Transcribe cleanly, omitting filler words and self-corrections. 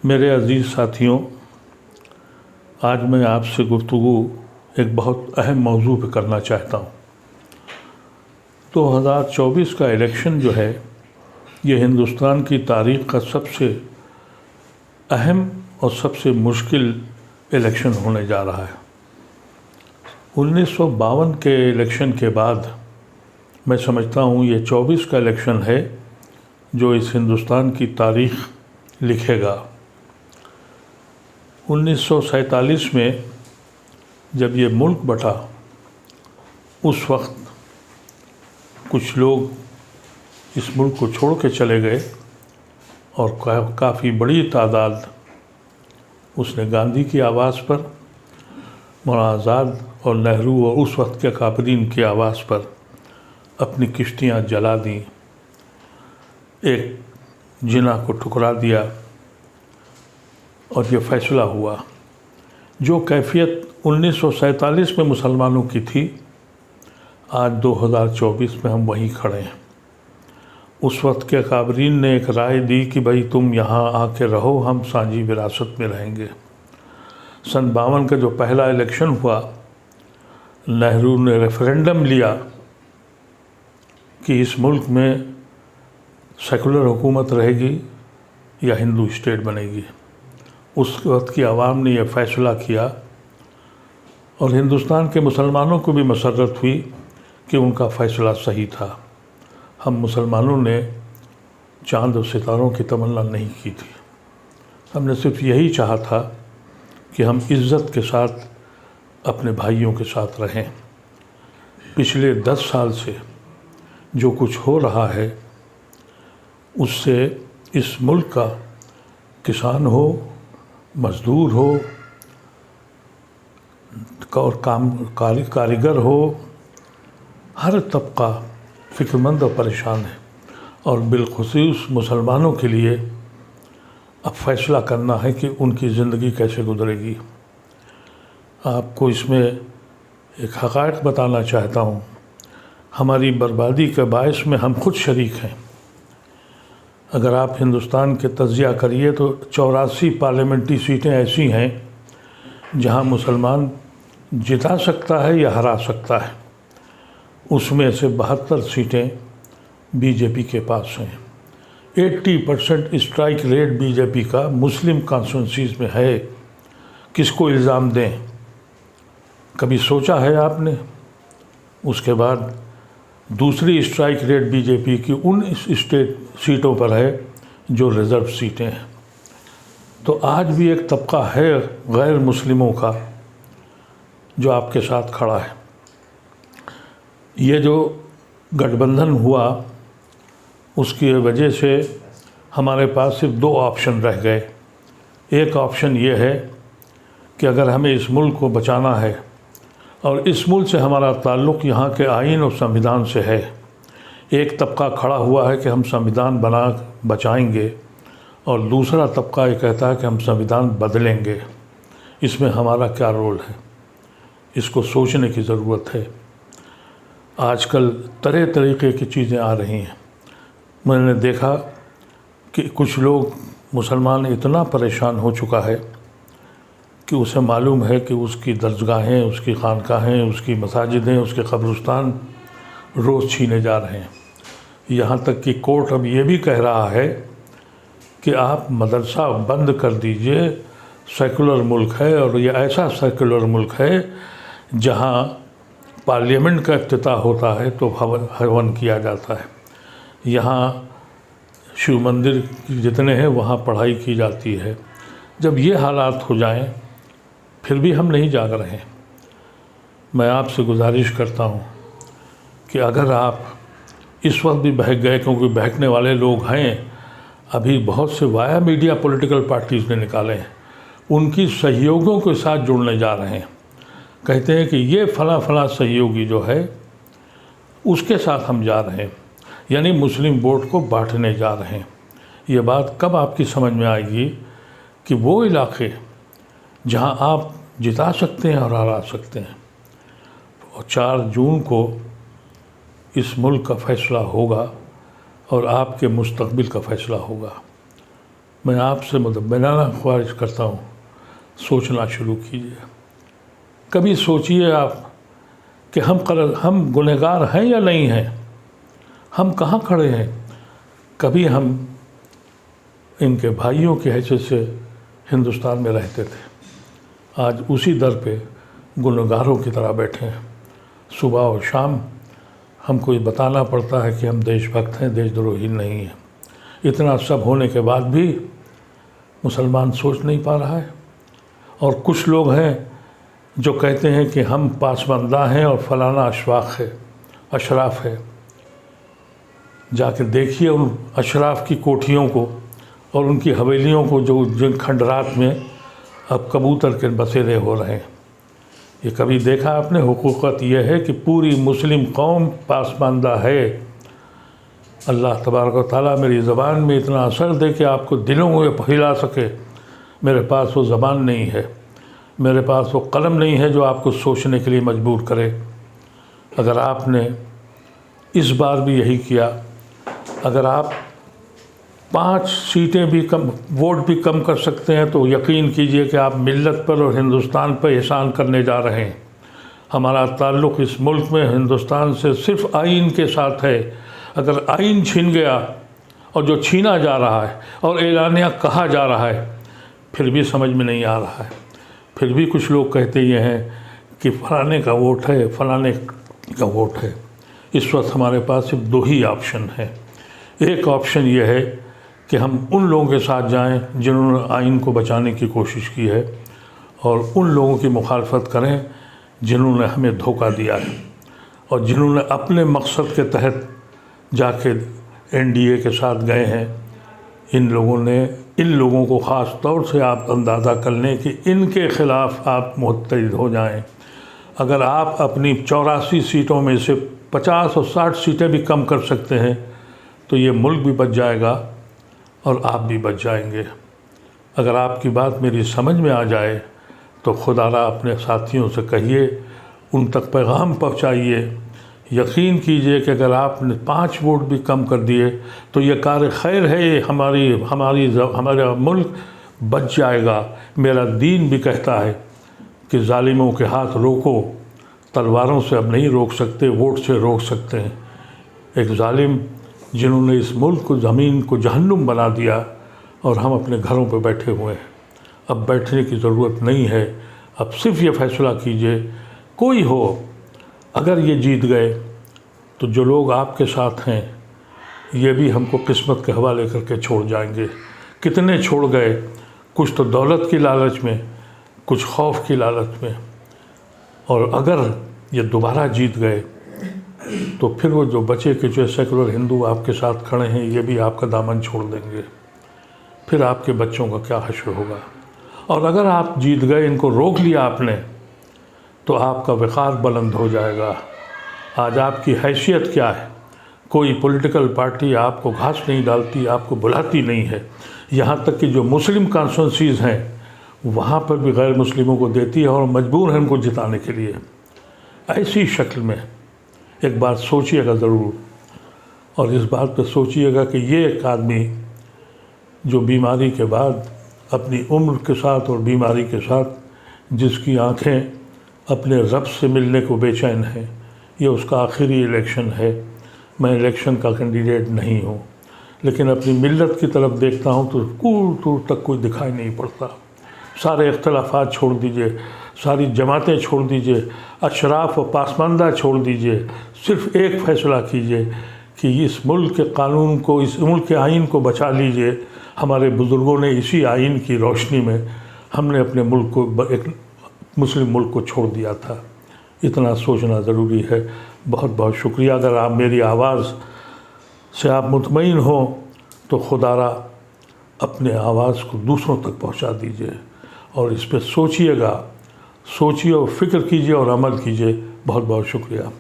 मेरे अज़ीज़ साथियों, आज मैं आपसे गुफ्तगू एक बहुत अहम मौजू पे करना चाहता हूँ। 2024 का इलेक्शन जो है, ये हिंदुस्तान की तारीख़ का सबसे अहम और सबसे मुश्किल इलेक्शन होने जा रहा है। 1952 के इलेक्शन के बाद मैं समझता हूँ ये 24 का इलेक्शन है जो इस हिंदुस्तान की तारीख़ लिखेगा। 1947 में जब ये मुल्क बटा, उस वक्त कुछ लोग इस मुल्क को छोड़ के चले गए और काफ़ी बड़ी तादाद उसने गांधी की आवाज़ पर, मौलाना आज़ाद और नेहरू और उस वक्त के काबरीन की आवाज़ पर अपनी किश्तियाँ जला दी, एक जिना को ठुकरा दिया और ये फ़ैसला हुआ। जो कैफियत 1947 में मुसलमानों की थी, आज 2024 में हम वहीं खड़े हैं। उस वक्त के काबरीन ने एक राय दी कि भाई तुम यहाँ आके रहो, हम साझी विरासत में रहेंगे। सन 52 का जो पहला इलेक्शन हुआ, नेहरू ने रेफरेंडम लिया कि इस मुल्क में सेकुलर हुकूमत रहेगी या हिंदू स्टेट बनेगी। उस वक्त की आवाम ने यह फ़ैसला किया और हिंदुस्तान के मुसलमानों को भी मसर्रत हुई कि उनका फ़ैसला सही था। हम मुसलमानों ने चाँद और सितारों की तमन्ना नहीं की थी, हमने सिर्फ यही चाहा था कि हम इज़्ज़त के साथ अपने भाइयों के साथ रहें। पिछले 10 साल से जो कुछ हो रहा है, उससे इस मुल्क का किसान हो, मज़दूर हो और कारीगर हो, हर तबका फ़िक्रमंद और परेशान है। और बिलख़ुसूस मुसलमानों के लिए अब फ़ैसला करना है कि उनकी ज़िंदगी कैसे गुज़रेगी। आपको इसमें एक हक़ाइक़ बताना चाहता हूँ। हमारी बर्बादी के बायस में हम खुद शरीक हैं। अगर आप हिंदुस्तान के तज़किया करिए तो 84 पार्लियामेंट्री सीटें ऐसी हैं जहां मुसलमान जिता सकता है या हरा सकता है। उसमें से 72 सीटें बीजेपी के पास हैं। 80% स्ट्राइक रेट बीजेपी का मुस्लिम कॉन्स्टिट्यूंसीज़ में है। किसको इल्ज़ाम दें? कभी सोचा है आपने? उसके बाद दूसरी स्ट्राइक रेट बीजेपी की उन स्टेट सीटों पर है जो रिज़र्व सीटें हैं। तो आज भी एक तबका है गैर मुस्लिमों का जो आपके साथ खड़ा है। ये जो गठबंधन हुआ, उसकी वजह से हमारे पास सिर्फ 2 ऑप्शन रह गए। एक ऑप्शन ये है कि अगर हमें इस मुल्क को बचाना है और इस मुल्क से हमारा ताल्लुक़ यहाँ के आइन और संविधान से है, एक तबका खड़ा हुआ है कि हम संविधान बना बचाएंगे और दूसरा तबका ये कहता है कि हम संविधान बदलेंगे। इसमें हमारा क्या रोल है, इसको सोचने की ज़रूरत है। आजकल तरह तरीक़े की चीज़ें आ रही हैं। मैंने देखा कि कुछ लोग, मुसलमान इतना परेशान हो चुका है कि उसे मालूम है कि उसकी दरगाहें, उसकी खानकाहें, उसकी मसाजिदें, उसके कब्रिस्तान रोज़ छीने जा रहे हैं। यहाँ तक कि कोर्ट अब ये भी कह रहा है कि आप मदरसा बंद कर दीजिए। सेकुलर मुल्क है और ये ऐसा सेकुलर मुल्क है जहाँ पार्लियामेंट का इफ्तिताह होता है तो हवन किया जाता है। यहाँ शिव मंदिर जितने हैं वहाँ पढ़ाई की जाती है। जब ये हालात हो जाएं, फिर भी हम नहीं जाग रहे हैं। मैं आपसे गुजारिश करता हूँ कि अगर आप इस वक्त भी बहक गए, क्योंकि बहकने वाले लोग हैं, अभी बहुत से वाया मीडिया पॉलिटिकल पार्टीज़ ने निकाले हैं, उनकी सहयोगियों के साथ जुड़ने जा रहे हैं। कहते हैं कि ये फ़लाँ सहयोगी जो है उसके साथ हम जा रहे हैं, यानी मुस्लिम वोट को बांटने जा रहे हैं। ये बात कब आपकी समझ में आएगी कि वो इलाके जहां आप जिता सकते हैं और हरा सकते हैं। और 4 जून को इस मुल्क का फ़ैसला होगा और आपके मुस्तक़बिल का फ़ैसला होगा। मैं आपसे मुतमईनाना ख्वाहिश करता हूँ, सोचना शुरू कीजिए। कभी सोचिए आप कि हम गुनहगार हैं या नहीं हैं, हम कहाँ खड़े हैं। कभी हम इनके भाइयों की हैसियत से हिंदुस्तान में रहते थे, आज उसी दर पे गुनहगारों की तरह बैठे हैं। सुबह और शाम हमको ये बताना पड़ता है कि हम देशभक्त हैं, देशद्रोही नहीं हैं। इतना सब होने के बाद भी मुसलमान सोच नहीं पा रहा है। और कुछ लोग हैं जो कहते हैं कि हम पासबंदा हैं और फलाना अशराफ है। जाके देखिए उन अशराफ की कोठियों को और उनकी हवेलियों को, जो जिन खंडरात में अब कबूतर के बसेरे हो रहे हैं। ये कभी देखा आपने? हुकूकत यह है कि पूरी मुस्लिम कौम पासमानदा है। अल्लाह तबारक व तआला मेरी ज़बान में इतना असर दे कि आपको दिलों में हिला सके। मेरे पास वो ज़बान नहीं है, मेरे पास वो कलम नहीं है जो आपको सोचने के लिए मजबूर करे। अगर आपने इस बार भी यही किया, अगर आप 5 सीटें भी कम, वोट भी कम कर सकते हैं, तो यकीन कीजिए कि आप मिल्लत पर और हिंदुस्तान पर एहसान करने जा रहे हैं। हमारा ताल्लुक़ इस मुल्क में हिंदुस्तान से सिर्फ़ आइन के साथ है। अगर आइन छीन गया, और जो छीना जा रहा है और एलानिया कहा जा रहा है, फिर भी समझ में नहीं आ रहा है। फिर भी कुछ लोग कहते ये हैं कि फलाने का वोट है, फलाने का वोट है। इस वक्त हमारे पास सिर्फ 2 ही ऑप्शन हैं। एक ऑप्शन ये है कि हम उन लोगों के साथ जाएं जिन्होंने आइन को बचाने की कोशिश की है, और उन लोगों की मुखालफत करें जिन्होंने हमें धोखा दिया है और जिन्होंने अपने मकसद के तहत जाके एनडीए के साथ गए हैं। इन लोगों को ख़ास तौर से आप अंदाज़ा कर लें कि इनके ख़िलाफ़ आप मुत्तहिद हो जाएं। अगर आप अपनी 84 सीटों में से 50 और 60 सीटें भी कम कर सकते हैं, तो ये मुल्क भी बच जाएगा और आप भी बच जाएंगे। अगर आपकी बात मेरी समझ में आ जाए तो खुदारा अपने साथियों से कहिए, उन तक पैगाम पहुँचाइए। यकीन कीजिए कि अगर आपने 5 वोट भी कम कर दिए तो ये कार खैर है, हमारा मुल्क बच जाएगा। मेरा दीन भी कहता है कि जालिमों के हाथ रोको, तलवारों से अब नहीं रोक सकते, वोट से रोक सकते हैं। एक जालिम जिन्होंने इस मुल्क को, ज़मीन को जहन्नुम बना दिया, और हम अपने घरों पर बैठे हुए हैं। अब बैठने की ज़रूरत नहीं है। अब सिर्फ ये फ़ैसला कीजिए, कोई हो, अगर ये जीत गए तो जो लोग आपके साथ हैं ये भी हमको किस्मत के हवाले करके छोड़ जाएंगे। कितने छोड़ गए, कुछ तो दौलत की लालच में, कुछ खौफ की लालच में। और अगर ये दोबारा जीत गए तो फिर वो जो बचे के जो सेकुलर हिंदू आपके साथ खड़े हैं, ये भी आपका दामन छोड़ देंगे। फिर आपके बच्चों का क्या हश्र होगा। और अगर आप जीत गए, इनको रोक लिया आपने, तो आपका वक़ार बुलंद हो जाएगा। आज आपकी हैसियत क्या है? कोई पॉलिटिकल पार्टी आपको घास नहीं डालती, आपको बुलाती नहीं है। यहाँ तक कि जो मुस्लिम कॉन्स्टिट्यूंसीज़ हैं वहाँ पर भी गैर मुस्लिमों को देती है और मजबूर हैं उनको जिताने के लिए। ऐसी शक्ल में एक बात सोचिएगा ज़रूर, और इस बात पर सोचिएगा कि ये एक आदमी जो बीमारी के बाद अपनी उम्र के साथ और बीमारी के साथ जिसकी आँखें अपने रब से मिलने को बेचैन हैं, ये उसका आखिरी इलेक्शन है। मैं इलेक्शन का कैंडिडेट नहीं हूँ, लेकिन अपनी मिल्लत की तरफ देखता हूँ तो दूर दूर तक कोई दिखाई नहीं पड़ता। सारे इख्तलाफात छोड़ दीजिए, सारी जमातें छोड़ दीजिए, अशराफ व पासमानदा छोड़ दीजिए। सिर्फ़ एक फ़ैसला कीजिए कि इस मुल्क के कानून को, इस मुल्क के आइन को बचा लीजिए। हमारे बुज़ुर्गों ने इसी आइन की रोशनी में हमने अपने मुल्क को, एक मुस्लिम मुल्क को छोड़ दिया था। इतना सोचना ज़रूरी है। बहुत बहुत शुक्रिया। अगर आप मेरी आवाज़ से आप मुतमईन हो तो खुदारा अपने आवाज़ को दूसरों तक पहुंचा दीजिए, और इस पर सोचिएगा, सोचिए और फ़िक्र कीजिए और अमल कीजिए। बहुत बहुत शुक्रिया।